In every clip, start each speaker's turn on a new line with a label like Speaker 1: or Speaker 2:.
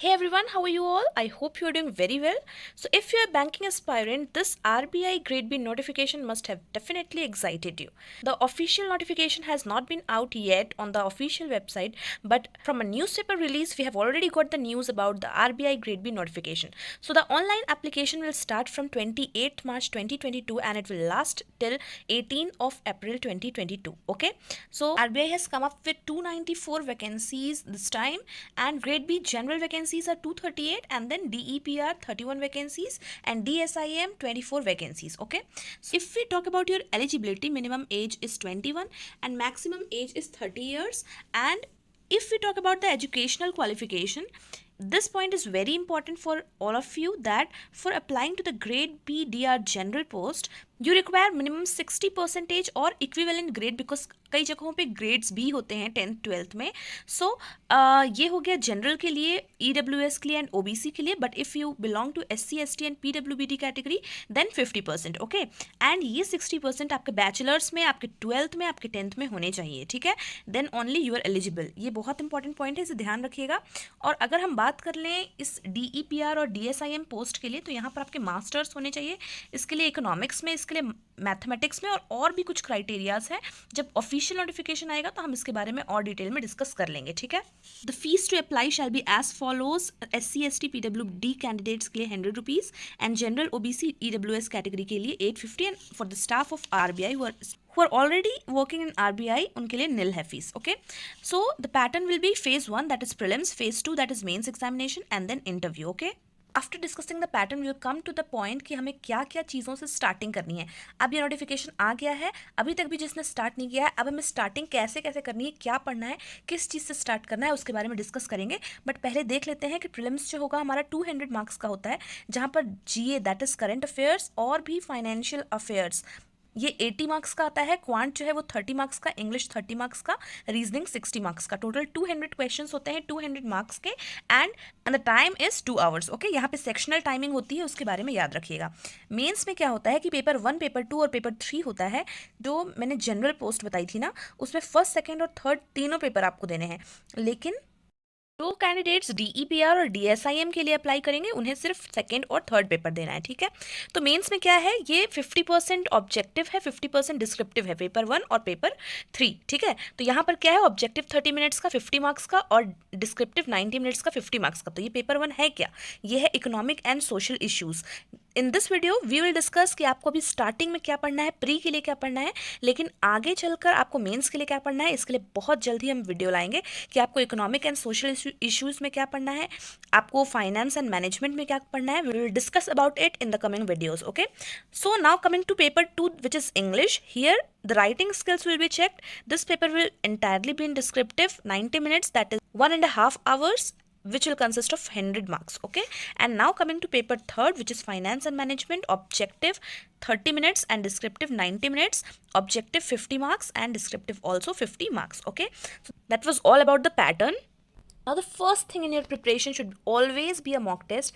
Speaker 1: Hey everyone, how are you all? I hope you are doing very well. So, if you are a banking aspirant, this RBI Grade B notification must have definitely excited you. The official notification has not been out yet on the official website, but from a newspaper release, we have already got the news about the RBI Grade B notification. So, the online application will start from 28th March 2022 and it will last till 18th of April 2022. Okay, so RBI has come up with 294 vacancies this time, and Grade B general vacancies are 238, and then DEPR 31 vacancies, and DSIM 24 vacancies. Okay, so if we talk about your eligibility, minimum age is 21 and maximum age is 30 years. And if we talk about the educational qualification, this point is very important for all of you, that for applying to the Grade B DR general post, you require minimum 60 percentage और equivalent grade, because कई जगहों पे grades भी होते हैं 10th-12th में. सो ये हो गया जनरल के लिए, EWS के लिए एंड OBC के लिए. But if you belong to SC ST and PWBD category then 50%. Okay, and ये 60% आपके बैचलर्स में, आपके 12th में, आपके 10th में होने चाहिए. ठीक है, then only you are eligible. ये बहुत इंपॉर्टेंट पॉइंट है, इसे ध्यान रखिएगा. और अगर हम बात कर लें इस DEPR और DSIM पोस्ट के लिए, तो यहाँ पर आपके मास्टर्स होने चाहिए. इसके लिए इकोनॉमिक्स में, इसके लिए मैथमेटिक्स में और भी कुछ क्राइटेरियाज हैं. जब ऑफिशियल नोटिफिकेशन आएगा तो हम इसके बारे में और डिटेल में डिस्कस कर लेंगे. ठीक है, the fees to apply shall be as follows. SC ST PWD candidates के लिए 100 rupees and general OBC EWS category के लिए 850, and for the staff of RBI who are already working in RBI, उनके लिए nil है fees. Okay, so the pattern will be phase 1 that is prelims, phase 2 that is mains examination, and then interview. Okay, after discussing the pattern will come to the point कि हमें क्या क्या चीज़ों से starting करनी है. अब ये नोटिफिकेशन आ गया है, अभी तक भी जिसने स्टार्ट नहीं किया है, अब हमें स्टार्टिंग कैसे कैसे करनी है, क्या पढ़ना है, किस चीज़ से स्टार्ट करना है, उसके बारे में डिस्कस करेंगे. बट पहले देख लेते हैं कि प्रीलिम्स जो होगा हमारा 200 मार्क्स का होता है, जहाँ पर GA that is current affairs और भी फाइनेंशियल अफेयर्स ये 80 मार्क्स का आता है. क्वांट जो है वो 30 मार्क्स का, इंग्लिश 30 मार्क्स का, रीजनिंग 60 मार्क्स का. टोटल 200 क्वेश्चंस होते हैं 200 मार्क्स के, and the time is 2 hours. Okay, यहाँ पे सेक्शनल टाइमिंग होती है, उसके बारे में याद रखिएगा. मेंस में क्या होता है कि पेपर 1, पेपर 2 और पेपर 3 होता है. जो मैंने जनरल पोस्ट बताई थी ना, उसमें फर्स्ट, सेकेंड और थर्ड तीनों पेपर आपको देने हैं. लेकिन जो कैंडिडेट्स DEPR और DSIM के लिए अप्लाई करेंगे उन्हें सिर्फ सेकेंड और थर्ड पेपर देना है. ठीक है, तो मेंस में क्या है, ये 50% ऑब्जेक्टिव है, 50% डिस्क्रिप्टिव है, पेपर 1 और पेपर 3. ठीक है, तो यहाँ पर क्या है, ऑब्जेक्टिव 30 मिनट्स का 50 मार्क्स का और डिस्क्रिप्टिव 90 मिनट्स का 50 मार्क्स का. तो ये पेपर 1 है क्या, ये है economic and social issues. In this video we will discuss कि आपको अभी स्टार्टिंग में क्या पढ़ना है, प्री के लिए क्या पढ़ना है, लेकिन आगे चलकर आपको मेंस के लिए क्या पढ़ना है. इसके लिए बहुत जल्द ही हम वीडियो लाएंगे कि आपको इकोनॉमिक एंड सोशल इश्यूज़ में क्या पढ़ना है, आपको फाइनेंस एंड मैनेजमेंट में क्या पढ़ना है. We will discuss about it in the coming videos. Okay, so now coming to paper 2 which is English. Here the writing skills will be checked. This paper will entirely be in descriptive, 90 minutes, that is 1.5 hours, which will consist of 100 marks. Okay, and now coming to paper 3rd, which is finance and management. Objective 30 minutes and descriptive 90 minutes. Objective 50 marks and descriptive also 50 marks. Okay, so that was all about the pattern. Now the first thing in your preparation should always be a mock test.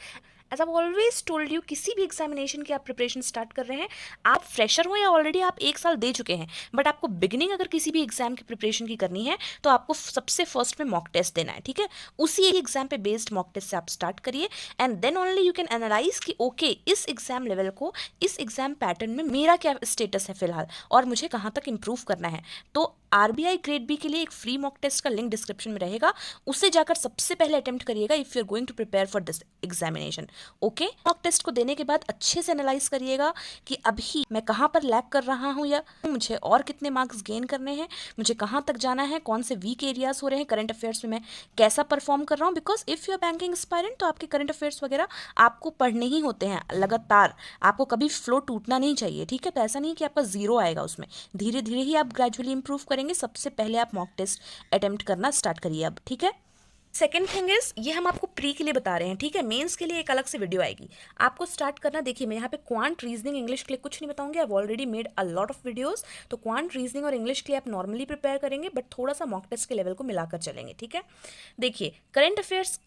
Speaker 1: As I always told you, किसी भी examination की आप preparation start कर रहे हैं, आप fresher हो या ऑलरेडी आप 1 साल दे चुके हैं, बट आपको बिगिनिंग अगर किसी भी एग्जाम की प्रिपरेशन की करनी है तो आपको सबसे फर्स्ट में मॉक टेस्ट देना है. ठीक है, उसी एग्जाम पे बेस्ड मॉक टेस्ट से आप स्टार्ट करिए, and then only you can analyse कि ओके इस एग्जाम लेवल को, इस एग्जाम पैटर्न में मेरा क्या स्टेटस है फिलहाल और मुझे कहाँ तक इम्प्रूव करना है. तो RBI ग्रेड बी के लिए एक फ्री मॉक टेस्ट का लिंक डिस्क्रिप्शन में रहेगा, उससे जाकर सबसे पहले अटेम्प्ट करिएगा if you are going to prepare for this examination. Okay, mock test को देने के बाद अच्छे से एनालाइज करिएगा कि अभी मैं कहाँ पर लैग कर रहा हूँ, या मुझे और कितने मार्क्स गेन करने हैं, मुझे कहाँ तक जाना है, कौन से वीक एरियाज हो रहे हैं, करंट अफेयर्स में मैं कैसा परफॉर्म कर रहा हूँ. Because if you are banking aspirant तो आपके करंट अफेयर्स वगैरह आपको पढ़ने ही होते हैं लगातार, आपको कभी फ्लो टूटना नहीं चाहिए. ठीक है, तो ऐसा नहीं कि आपका जीरो आएगा उसमें, धीरे धीरे ही आप ग्रेजुअली इंप्रूव करेंगे. सबसे पहले आप मॉक टेस्ट अटेम्प्ट करना स्टार्ट करिए अब. ठीक है, सेकेंड थिंग इज, ये हम आपको प्री के लिए बता रहे हैं. ठीक है, मेंस के लिए एक अलग से वीडियो आएगी. आपको स्टार्ट करना, देखिए मैं यहाँ पे क्वांट, रीजनिंग, इंग्लिश के लिए कुछ नहीं बताऊंगी. I already made a lot of videos. तो क्वांट, रीजनिंग और इंग्लिश के लिए आप नॉर्मली प्रिपेयर करेंगे, बट थोड़ा सा मॉक टेस्ट के लेवल को मिलाकर चलेंगे. ठीक है, देखिए करंट अफेयर्स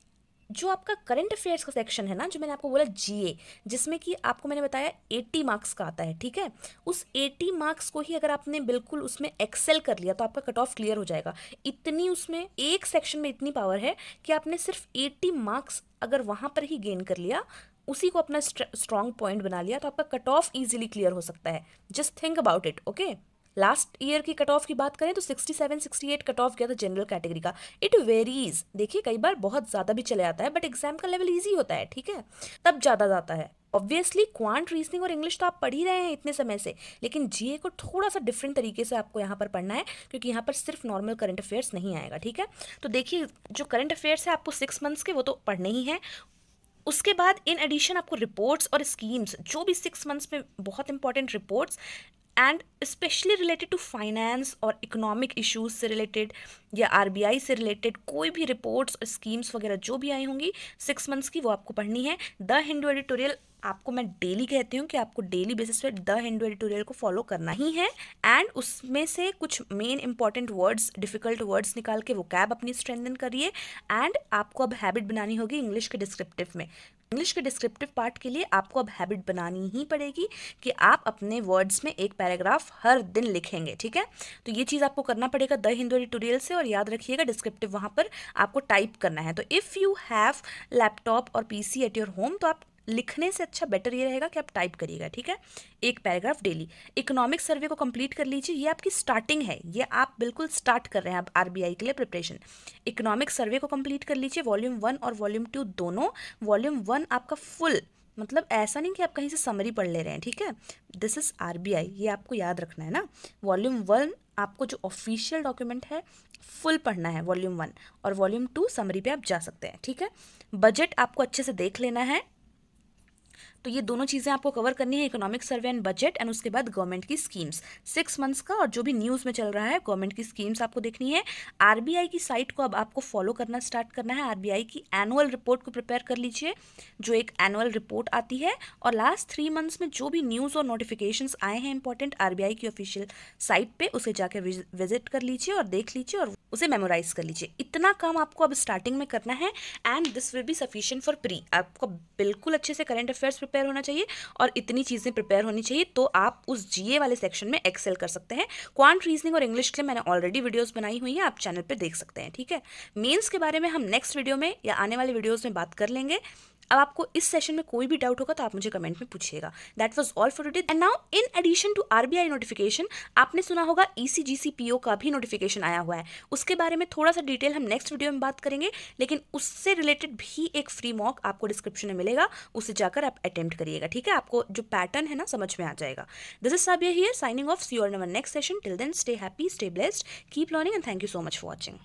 Speaker 1: जो आपका करंट अफेयर्स का सेक्शन है ना, जो मैंने आपको बोला जीए, जिसमें कि आपको मैंने बताया 80 मार्क्स का आता है, ठीक है, उस 80 मार्क्स को ही अगर आपने बिल्कुल उसमें एक्सेल कर लिया तो आपका कट ऑफ क्लियर हो जाएगा। इतनी उसमें एक सेक्शन में इतनी पावर है कि आपने सिर्फ 80 मार्क्स अगर वहाँ पर ही गेन कर लिया, उसी को अपना स्ट्रॉन्ग पॉइंट बना लिया, तो आपका कट ऑफ ईजिली क्लियर हो सकता है। Just think about it, okay. Last year की कट ऑफ की बात करें तो 67 68 कट ऑफ गया था जनरल कैटेगरी का। इट वेरीज, देखिए कई बार बहुत ज़्यादा भी चले आता है, बट एग्जाम का लेवल ईजी होता है, ठीक है, तब ज़्यादा जाता है। ऑब्वियसली क्वांट, रीजनिंग और इंग्लिश तो आप पढ़ ही रहे हैं इतने समय से, लेकिन जीए को थोड़ा सा डिफरेंट तरीके से आपको यहाँ पर पढ़ना है, क्योंकि यहाँ पर सिर्फ नॉर्मल करंट अफेयर्स नहीं आएगा, ठीक है। तो देखिए जो करंट अफेयर्स है आपको 6 मंथ्स के वो तो पढ़ने ही है। उसके बाद इन एडिशन आपको रिपोर्ट्स और स्कीम्स, जो भी 6 मंथ्स में बहुत important reports and specially related to finance और इकोनॉमिक इश्यूज से रिलेटेड या आरबीआई से रिलेटेड कोई भी रिपोर्ट्स और स्कीम्स वगैरह जो भी आई होंगी 6 मंथ्स की, वो आपको पढ़नी है। द हिंदू एडिटोरियल आपको मैं डेली कहती हूँ कि आपको डेली बेसिस पे द हिंदू एडिटोरियल को फॉलो करना ही है, एंड उसमें से कुछ main important words, difficult words निकाल के वो कैब अपनी स्ट्रेंथन करिए। एंड आपको अब हैबिट बनानी होगी इंग्लिश के डिस्क्रिप्टिव में। इंग्लिश के डिस्क्रिप्टिव पार्ट के लिए आपको अब हैबिट बनानी ही पड़ेगी कि आप अपने वर्ड्स में एक पैराग्राफ हर दिन लिखेंगे, ठीक है। तो ये चीज़ आपको करना पड़ेगा द हिंदू एडिटोरियल से, और याद रखिएगा डिस्क्रिप्टिव वहाँ पर आपको टाइप करना है। तो इफ़ यू हैव लैपटॉप और पीसी एट योर होम, तो आप लिखने से अच्छा बेटर ये रहेगा कि आप टाइप करिएगा, ठीक है, एक पैराग्राफ डेली। इकोनॉमिक सर्वे को कंप्लीट कर लीजिए, ये आपकी स्टार्टिंग है, ये आप बिल्कुल स्टार्ट कर रहे हैं अब आरबीआई के लिए प्रिपरेशन। इकोनॉमिक सर्वे को कंप्लीट कर लीजिए, वॉल्यूम 1 और वॉल्यूम 2 दोनों। वॉल्यूम 1 आपका फुल, मतलब ऐसा नहीं कि आप कहीं से समरी पढ़ ले रहे हैं, ठीक है, दिस इज आरबीआई, ये आपको याद रखना है ना। वॉल्यूम 1 आपको जो ऑफिशियल डॉक्यूमेंट है फुल पढ़ना है वॉल्यूम 1, और वॉल्यूम 2 समरी पे आप जा सकते हैं, ठीक है। बजट आपको अच्छे से देख लेना है, तो ये दोनों चीज़ें आपको कवर करनी है, economic survey and budget, and उसके बाद गवर्नमेंट की स्कीम्स 6 मंथ्स का, और जो भी न्यूज़ में चल रहा है गवर्नमेंट की स्कीम्स आपको देखनी है। आरबीआई की साइट को अब आपको फॉलो करना स्टार्ट करना है। आरबीआई की एनुअल रिपोर्ट को प्रिपेयर कर लीजिए, जो एक एनुअल रिपोर्ट आती है, और लास्ट 3 मंथ्स में जो भी न्यूज़ और नोटिफिकेशंस आए हैं इंपॉर्टेंट आरबीआई की ऑफिशियल साइट पे, उसे जाकर विजिट कर लीजिए और देख लीजिए और उसे मेमोराइज कर लीजिए। इतना काम आपको अब स्टार्टिंग में करना है, and this will be sufficient for pre. आपको बिल्कुल अच्छे से करंट अफेयर्स प्रिपेयर होना चाहिए, और इतनी चीज़ें प्रिपेयर होनी चाहिए, तो आप उस जीए वाले सेक्शन में एक्सेल कर सकते हैं। क्वांट, रीजनिंग और इंग्लिश के लिए मैंने ऑलरेडी वीडियोस बनाई हुई हैं, आप चैनल पे देख सकते हैं, ठीक है। मेंस के बारे में हम नेक्स्ट वीडियो में या आने वाले वीडियोस में बात कर लेंगे। अब आपको इस सेशन में कोई भी डाउट होगा तो आप मुझे कमेंट में पूछिएगा। That was all for today, and now in addition to RBI notification, आपने सुना होगा ईसीजीसी पीओ का भी नोटिफिकेशन आया हुआ है, उसके बारे में थोड़ा सा डिटेल हम नेक्स्ट वीडियो में बात करेंगे, लेकिन उससे रिलेटेड भी एक फ्री मॉक आपको डिस्क्रिप्शन में मिलेगा, उसे जाकर आप अटेम्प्ट करिएगा, ठीक है। आपको जो पैटर्न है ना समझ में आ जाएगा। This is Sabiya here signing off, see you on our next session. Till then stay happy, stay blessed, keep learning, and thank you so much for watching.